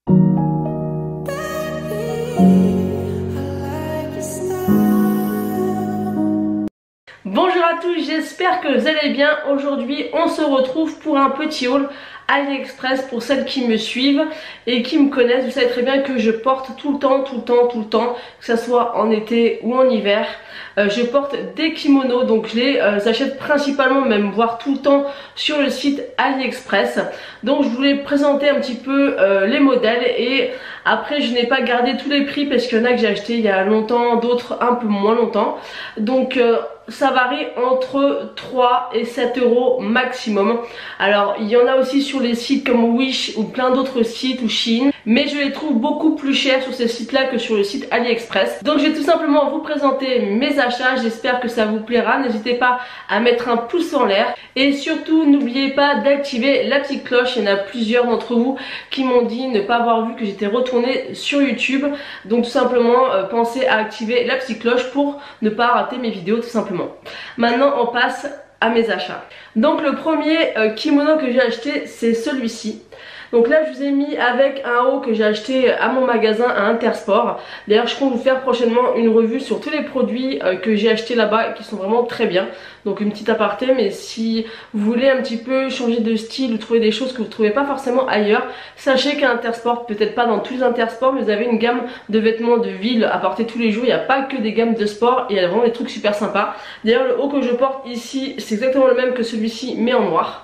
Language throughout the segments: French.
Bonjour à tous, j'espère que vous allez bien. Aujourd'hui on se retrouve pour un petit haul AliExpress pour celles qui me suivent et qui me connaissent. Vous savez très bien que je porte tout le temps, que ce soit en été ou en hiver. Je porte des kimonos, donc je les achète principalement, même voire tout le temps, sur le site AliExpress. Donc je voulais présenter un petit peu les modèles et après je n'ai pas gardé tous les prix parce qu'il y en a que j'ai acheté il y a longtemps, d'autres un peu moins longtemps. Donc ça varie entre 3 et 7 euros maximum. Alors il y en a aussi sur les sites comme Wish ou plein d'autres sites ou Shein, mais je les trouve beaucoup plus chers sur ces sites là que sur le site AliExpress. Donc je vais tout simplement vous présenter mes achats, j'espère que ça vous plaira. N'hésitez pas à mettre un pouce en l'air et surtout n'oubliez pas d'activer la petite cloche. Il y en a plusieurs d'entre vous qui m'ont dit ne pas avoir vu que j'étais retournée sur YouTube, donc tout simplement pensez à activer la petite cloche pour ne pas rater mes vidéos tout simplement. Maintenant on passe à mes achats. Donc le premier kimono que j'ai acheté, c'est celui-ci. Donc là je vous ai mis avec un haut que j'ai acheté à mon magasin à Intersport. D'ailleurs je compte vous faire prochainement une revue sur tous les produits que j'ai achetés là-bas et qui sont vraiment très bien. Donc une petite aparté, mais si vous voulez un petit peu changer de style ou trouver des choses que vous ne trouvez pas forcément ailleurs, sachez qu'à Intersport, peut-être pas dans tous les Intersports, mais vous avez une gamme de vêtements de ville à porter tous les jours. Il n'y a pas que des gammes de sport, il y a vraiment des trucs super sympas. D'ailleurs le haut que je porte ici, c'est exactement le même que celui-ci mais en noir.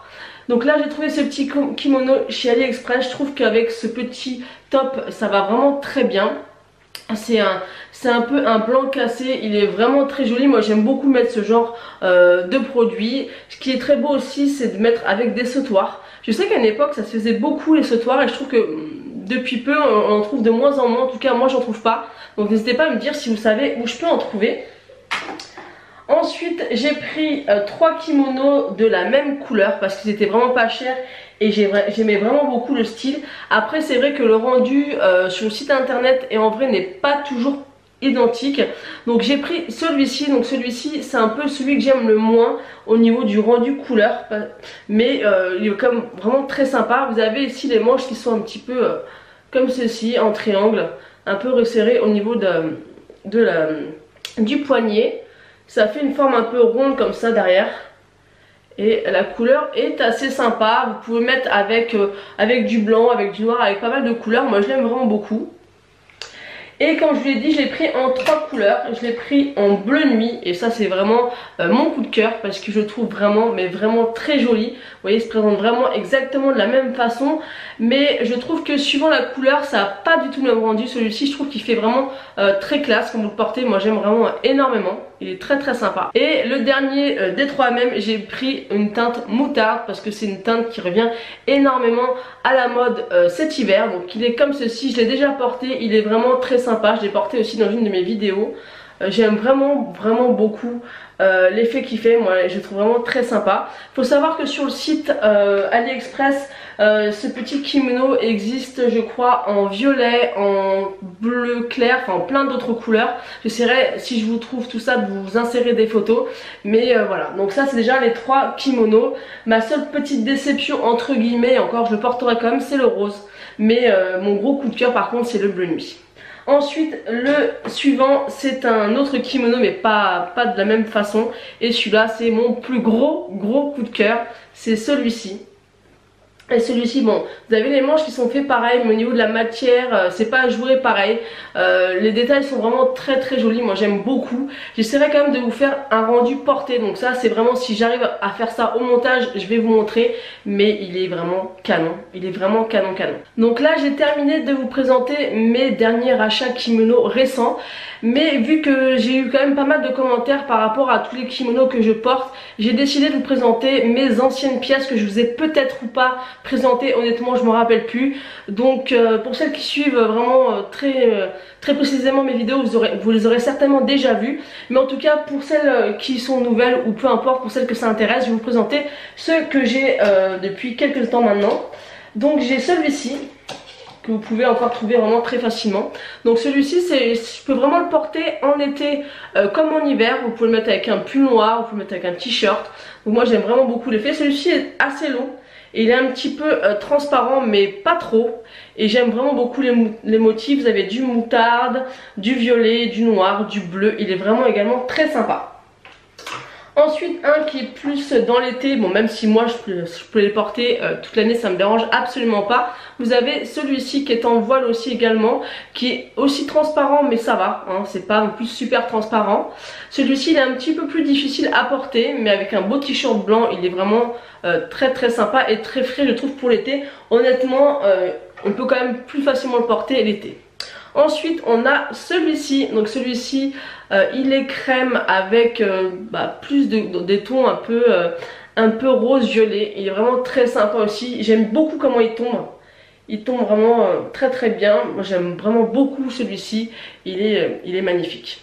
Donc là j'ai trouvé ce petit kimono chez AliExpress. Je trouve qu'avec ce petit top ça va vraiment très bien. C'est un peu un blanc cassé, il est vraiment très joli. Moi j'aime beaucoup mettre ce genre de produit. Ce qui est très beau aussi c'est de mettre avec des sautoirs. Je sais qu'à une époque ça se faisait beaucoup les sautoirs et je trouve que depuis peu on en trouve de moins en moins. En tout cas moi j'en trouve pas. Donc n'hésitez pas à me dire si vous savez où je peux en trouver. Ensuite j'ai pris 3 kimonos de la même couleur parce qu'ils étaient vraiment pas chers et j'aimais vraiment beaucoup le style. Après c'est vrai que le rendu sur le site internet et en vrai n'est pas toujours identique. Donc j'ai pris celui-ci. Donc celui-ci c'est un peu celui que j'aime le moins au niveau du rendu couleur, mais il est comme vraiment très sympa. Vous avez ici les manches qui sont un petit peu comme ceci, en triangle, un peu resserré au niveau du poignet. Ça fait une forme un peu ronde comme ça derrière. Et la couleur est assez sympa. Vous pouvez mettre avec du blanc, avec du noir, avec pas mal de couleurs. Moi je l'aime vraiment beaucoup. Et comme je vous l'ai dit, je l'ai pris en 3 couleurs. Je l'ai pris en bleu nuit. Et ça c'est vraiment mon coup de cœur. Parce que je le trouve vraiment, mais vraiment très joli. Vous voyez, il se présente vraiment exactement de la même façon. Mais je trouve que suivant la couleur, ça n'a pas du tout le même rendu. Celui-ci, je trouve qu'il fait vraiment très classe quand vous le portez. Moi j'aime vraiment énormément. Il est très très sympa. Et le dernier des 3 même, j'ai pris une teinte moutarde. Parce que c'est une teinte qui revient énormément à la mode cet hiver. Donc il est comme ceci. Je l'ai déjà porté. Il est vraiment très sympa. Je l'ai porté aussi dans une de mes vidéos. J'aime vraiment beaucoup l'effet qu'il fait. Moi je le trouve vraiment très sympa. Il faut savoir que sur le site AliExpress, ce petit kimono existe je crois en violet, en bleu clair, enfin en plein d'autres couleurs. J'essaierai, si je vous trouve tout ça, de vous insérer des photos. Mais voilà, donc ça c'est déjà les 3 kimonos. Ma seule petite déception entre guillemets, encore je le porterai quand même, c'est le rose. Mais mon gros coup de cœur par contre c'est le bleu nuit. Ensuite le suivant c'est un autre kimono mais pas de la même façon. Et celui-là c'est mon plus gros coup de cœur, c'est celui-ci. Et celui-ci, bon, vous avez les manches qui sont faits pareil, mais au niveau de la matière, c'est pas joué pareil. Les détails sont vraiment très jolis, moi j'aime beaucoup. J'essaierai quand même de vous faire un rendu porté, donc ça c'est vraiment, si j'arrive à faire ça au montage, je vais vous montrer. Mais il est vraiment canon, il est vraiment canon. Donc là j'ai terminé de vous présenter mes derniers achats kimono récents. Mais vu que j'ai eu quand même pas mal de commentaires par rapport à tous les kimonos que je porte, j'ai décidé de vous présenter mes anciennes pièces que je vous ai peut-être ou pas présentées, honnêtement je me rappelle plus. Donc pour celles qui suivent vraiment très précisément mes vidéos, vous les aurez certainement déjà vues. Mais en tout cas pour celles qui sont nouvelles ou peu importe, pour celles que ça intéresse, je vais vous présenter ceux que j'ai depuis quelques temps maintenant. Donc j'ai celui-ci que vous pouvez encore trouver vraiment très facilement. Donc celui-ci, je peux vraiment le porter en été comme en hiver. Vous pouvez le mettre avec un pull noir, vous pouvez le mettre avec un t-shirt. Donc moi j'aime vraiment beaucoup l'effet. Celui-ci est assez long Et il est un petit peu transparent mais pas trop. Et j'aime vraiment beaucoup les motifs. Vous avez du moutarde, du violet, du noir, du bleu. Il est vraiment également très sympa. Ensuite un qui est plus dans l'été, bon même si moi je peux les porter toute l'année, ça me dérange absolument pas. Vous avez celui-ci qui est en voile aussi également, qui est aussi transparent mais ça va, hein, c'est pas non plus super transparent. Celui-ci il est un petit peu plus difficile à porter, mais avec un beau t-shirt blanc il est vraiment très sympa et très frais je trouve pour l'été. Honnêtement on peut quand même plus facilement le porter l'été. Ensuite on a celui-ci, donc celui-ci il est crème avec plus des tons un peu rose violet. Il est vraiment très sympa aussi, j'aime beaucoup comment il tombe vraiment très bien. Moi j'aime vraiment beaucoup celui-ci, il est magnifique.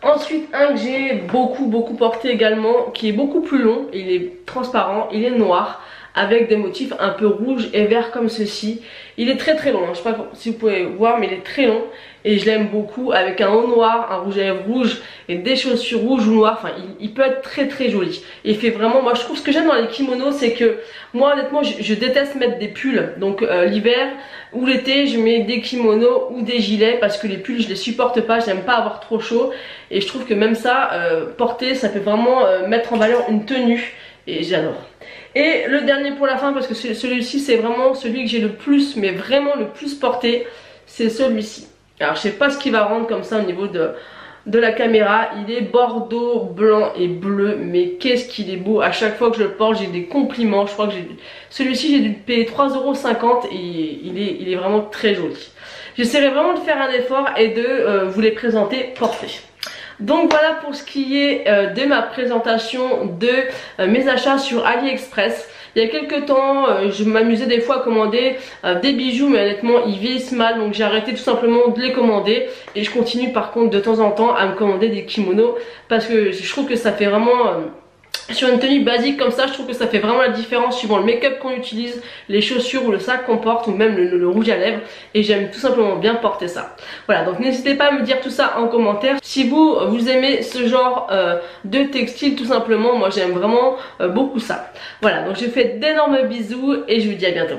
Ensuite un que j'ai beaucoup porté également, qui est beaucoup plus long, il est transparent, il est noir avec des motifs un peu rouge et vert comme ceci. Il est très long, je sais pas si vous pouvez voir mais il est très long et je l'aime beaucoup, avec un haut noir, un rouge à lèvres rouge et des chaussures rouges ou noires. Enfin il peut être très joli. Et il fait vraiment, moi je trouve, ce que j'aime dans les kimonos c'est que moi honnêtement je déteste mettre des pulls. Donc l'hiver ou l'été je mets des kimonos ou des gilets parce que les pulls je les supporte pas, j'aime pas avoir trop chaud. Et je trouve que même ça, porter, ça peut vraiment mettre en valeur une tenue et j'adore. Et le dernier pour la fin, parce que celui-ci c'est vraiment celui que j'ai le plus, mais vraiment le plus porté, c'est celui-ci. Alors je sais pas ce qu'il va rendre comme ça au niveau de la caméra. Il est bordeaux, blanc et bleu, mais qu'est-ce qu'il est beau. À chaque fois que je le porte j'ai des compliments. Je crois que celui-ci j'ai dû payer 3,50 € et il est vraiment très joli. J'essaierai vraiment de faire un effort et de vous les présenter portés. Donc voilà pour ce qui est de ma présentation de mes achats sur AliExpress. Il y a quelques temps je m'amusais des fois à commander des bijoux, mais honnêtement ils vieillissent mal, donc j'ai arrêté tout simplement de les commander. Et je continue par contre de temps en temps à me commander des kimonos, parce que je trouve que ça fait vraiment... sur une tenue basique comme ça, je trouve que ça fait vraiment la différence suivant le make-up qu'on utilise, les chaussures ou le sac qu'on porte, ou même le rouge à lèvres. Et j'aime tout simplement bien porter ça. Voilà, donc n'hésitez pas à me dire tout ça en commentaire. Si vous aimez ce genre de textile tout simplement, moi j'aime vraiment beaucoup ça. Voilà, donc je vous fais d'énormes bisous et je vous dis à bientôt.